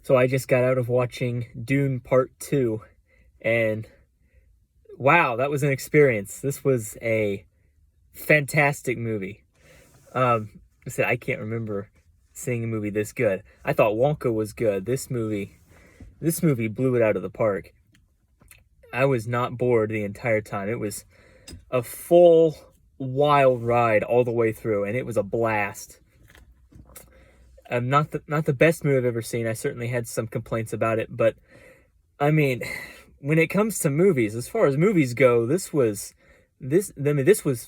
So I just got out of watching Dune Part 2, and wow, that was an experience. This was a fantastic movie. I said I can't remember seeing a movie this good. I thought Wonka was good. This movie blew it out of the park. I was not bored the entire time. It was a full wild ride all the way through, and it was a blast. Not the best movie I've ever seen. I certainly had some complaints about it, but I mean, when it comes to movies, as far as movies go, this was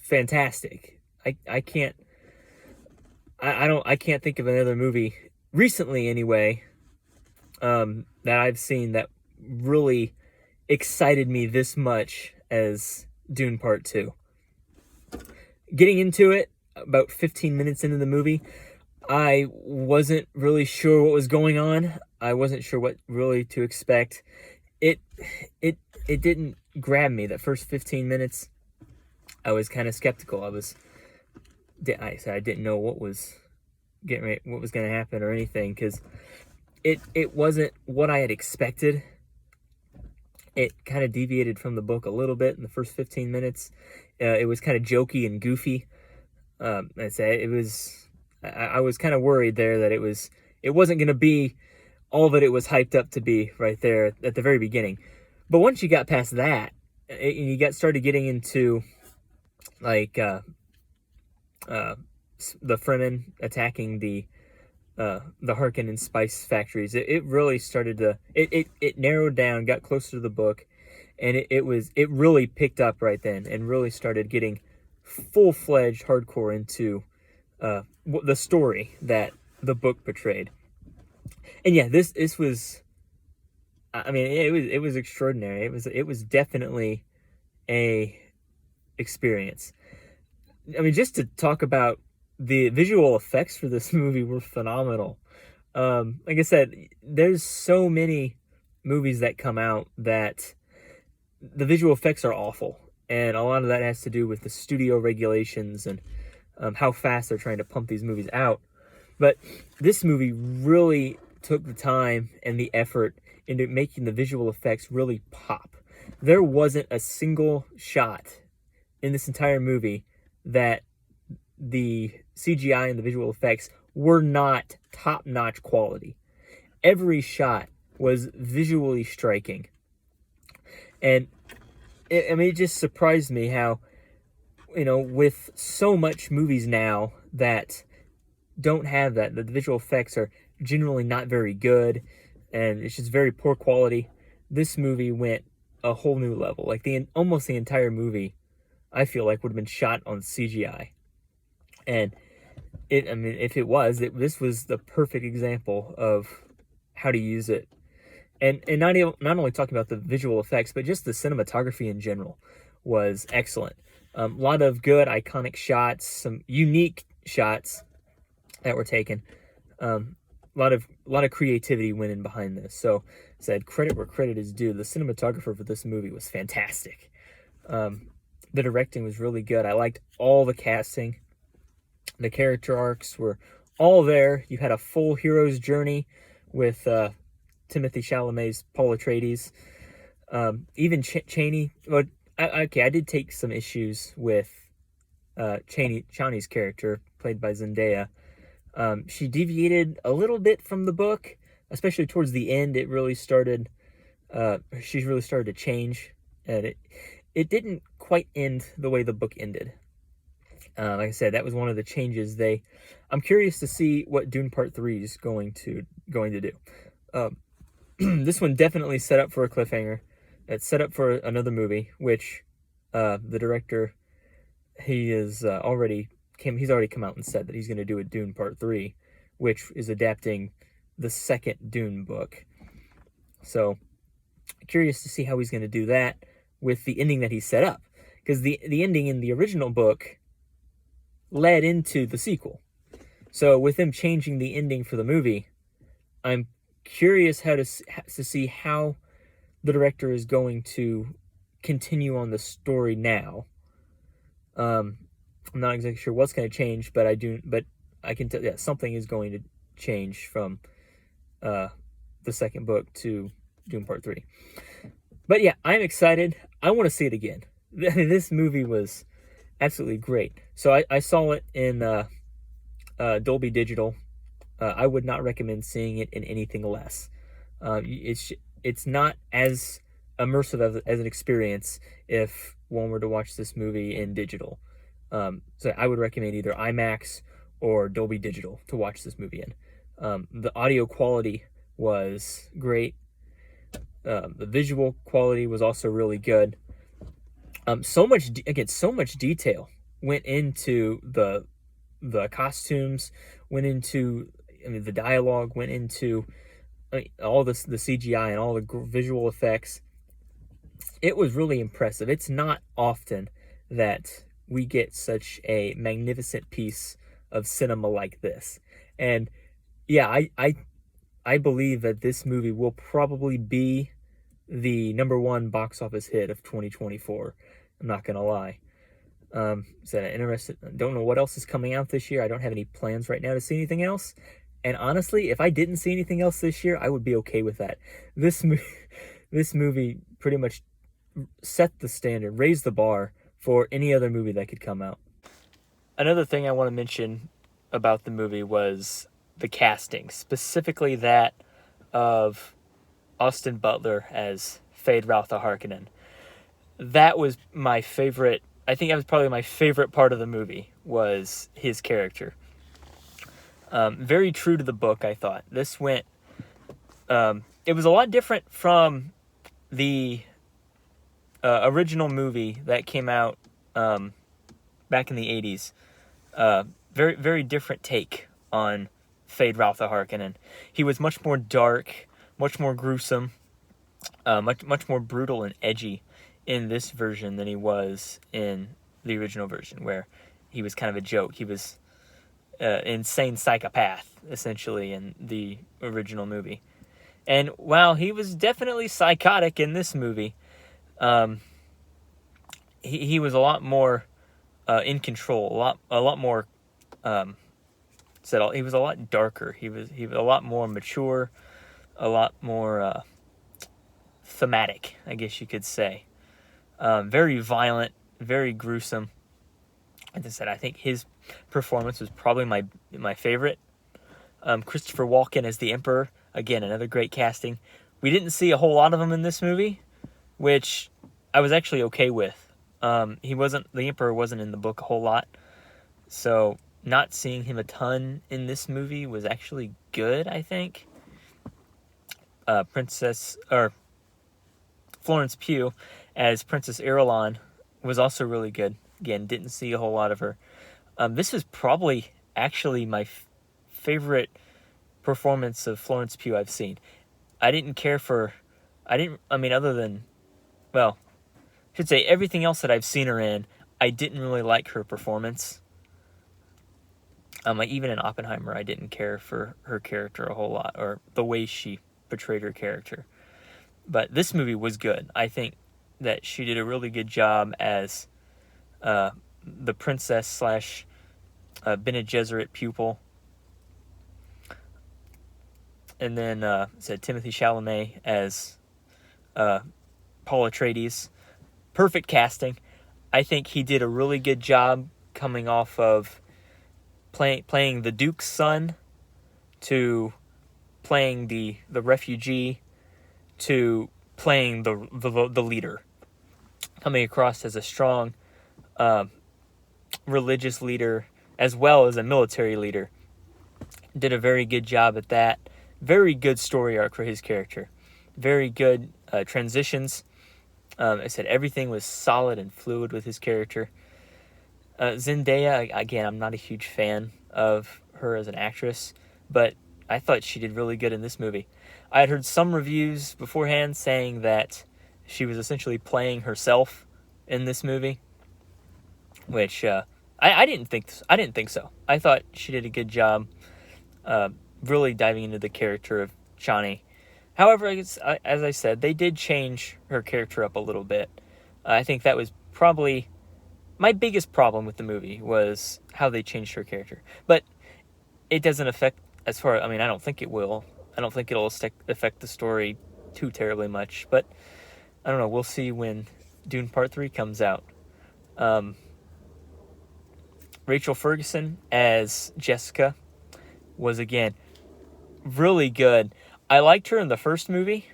fantastic. I can't I can't think of another movie recently anyway that I've seen that really excited me this much as Dune Part 2. Getting into it, about 15 minutes into the movie, I wasn't really sure what was going on. I wasn't sure what really to expect. It it it didn't grab me. That first 15 minutes, I was kind of skeptical. I didn't know what was what was going to happen or anything, because it wasn't what I had expected. It kind of deviated from the book a little bit in the first 15 minutes. It was kind of jokey and goofy. I'd say it was. I was kind of worried there that it wasn't going to be all that it was hyped up to be right there at the very beginning. But once you got past that, and you started getting into like the Fremen attacking the Harkonnen spice factories, it really started to it narrowed down, got closer to the book, and it really picked up right then and really started getting full-fledged hardcore into the story that the book portrayed. And yeah, this was, I mean, it was extraordinary. It was definitely a experience. I mean, just to talk about the visual effects for this movie were phenomenal. Like I said, there's so many movies that come out that the visual effects are awful, and a lot of that has to do with the studio regulations and how fast they're trying to pump these movies out. But this movie really took the time and the effort into making the visual effects really pop. There wasn't a single shot in this entire movie that the CGI and the visual effects were not top-notch quality. Every shot was visually striking. And it just surprised me how, with so much movies now that don't have that, the visual effects are generally not very good, and it's just very poor quality. This movie went a whole new level. Like almost the entire movie, I feel like, would have been shot on CGI. And if it was, this was the perfect example of how to use it. And not only talking about the visual effects, but just the cinematography in general was excellent. A lot of good, iconic shots, some unique shots that were taken. A lot of creativity went in behind this. So, said credit where credit is due. The cinematographer for this movie was fantastic. The directing was really good. I liked all the casting. The character arcs were all there. You had a full hero's journey with Timothy Chalamet's Paul Atreides. Even Chaney. Well, I did take some issues with Chani's character, played by Zendaya. She deviated a little bit from the book, especially towards the end. She really started to change, and it didn't quite end the way the book ended. Like I said, that was one of the changes. I'm curious to see what Dune Part 3 is going to do. This one definitely set up for a cliffhanger. It's set up for another movie, which the director, he's already come out and said that he's going to do a Dune Part 3, which is adapting the second Dune book. So, curious to see how he's going to do that with the ending that he set up. Because the ending in the original book led into the sequel. So, with him changing the ending for the movie, I'm curious to see how the director is going to continue on the story now. I'm not exactly sure what's going to change, but I can tell something is going to change from the second book to Dune Part 3. But yeah, I'm excited. I want to see it again. This movie was absolutely great. So I saw it in Dolby Digital. I would not recommend seeing it in anything less. It's not as immersive as an experience if one were to watch this movie in digital. So I would recommend either IMAX or Dolby Digital to watch this movie in. The audio quality was great. The visual quality was also really good. So much detail went into the costumes, went into, I mean, the dialogue, went into, I mean, all the CGI and all the visual effects. It was really impressive. It's not often that we get such a magnificent piece of cinema like this. And yeah, I believe that this movie will probably be the #1 box office hit of 2024. I'm not gonna lie. Is that interested? Don't know what else is coming out this year. I don't have any plans right now to see anything else. And honestly, if I didn't see anything else this year, I would be okay with that. This movie pretty much set the standard, raised the bar for any other movie that could come out. Another thing I want to mention about the movie was the casting, specifically that of Austin Butler as Feyd-Rautha Harkonnen. That was my favorite. I think that was probably my favorite part of the movie, was his character. Very true to the book, I thought. This went... it was a lot different from the original movie that came out back in the 80s. Very, very different take on Feyd-Rautha Harkonnen. He was much more dark, much more gruesome, much more brutal and edgy in this version than he was in the original version, where he was kind of a joke. He was insane psychopath, essentially, in the original movie. And while he was definitely psychotic in this movie, he was a lot more in control, a lot more he was a lot darker. He was a lot more mature, a lot more thematic, I guess you could say. Very violent, very gruesome. As I said, I think his performance was probably my favorite. Christopher Walken as the Emperor, again, another great casting. We didn't see a whole lot of him in this movie, which I was actually okay with. The Emperor wasn't in the book a whole lot, so not seeing him a ton in this movie was actually good, I think. Florence Pugh as Princess Irulan was also really good. Again, didn't see a whole lot of her. This is probably actually my favorite performance of Florence Pugh I've seen. Other than, well, I should say everything else that I've seen her in, I didn't really like her performance. Like even in Oppenheimer, I didn't care for her character a whole lot, or the way she portrayed her character. But this movie was good. I think that she did a really good job as the princess slash Bene Gesserit pupil. And then Timothy Chalamet as Paul Atreides. Perfect casting. I think he did a really good job coming off of playing the Duke's son, to playing the refugee, to playing the leader. Coming across as a strong religious leader as well as a military leader. Did a very good job at that. Very good story arc for his character. Very good transitions. I said everything was solid and fluid with his character. Zendaya, again, I'm not a huge fan of her as an actress, but I thought she did really good in this movie. I had heard some reviews beforehand saying that she was essentially playing herself in this movie, which I didn't think so. I thought she did a good job really diving into the character of Chani. However, as I said, they did change her character up a little bit. I think that was probably my biggest problem with the movie, was how they changed her character. But it doesn't affect, I don't think it will I don't think it'll affect the story too terribly much, but I don't know. We'll see when Dune Part 3 comes out. Um, Rachel Ferguson as Jessica was, again, really good. I liked her in the first movie.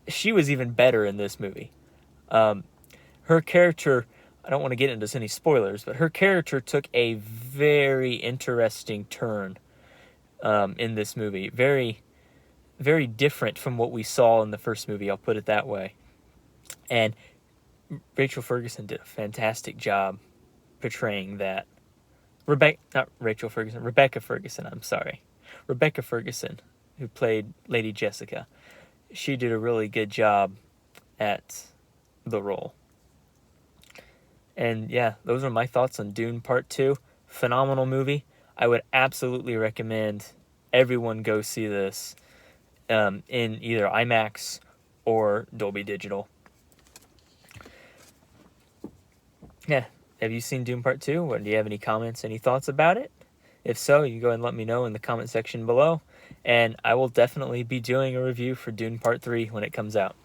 She was even better in this movie. Her character, I don't want to get into any spoilers, but her character took a very interesting turn in this movie. Very, very different from what we saw in the first movie, I'll put it that way. And Rachel Ferguson did a fantastic job portraying that. Rebecca Ferguson, I'm sorry. Rebecca Ferguson, who played Lady Jessica. She did a really good job at the role. And yeah, those are my thoughts on Dune Part 2. Phenomenal movie. I would absolutely recommend everyone go see this in either IMAX or Dolby Digital. Yeah. Have you seen Dune Part 2? Or do you have any comments, any thoughts about it? If so, you can go ahead and let me know in the comment section below. And I will definitely be doing a review for Dune Part 3 when it comes out.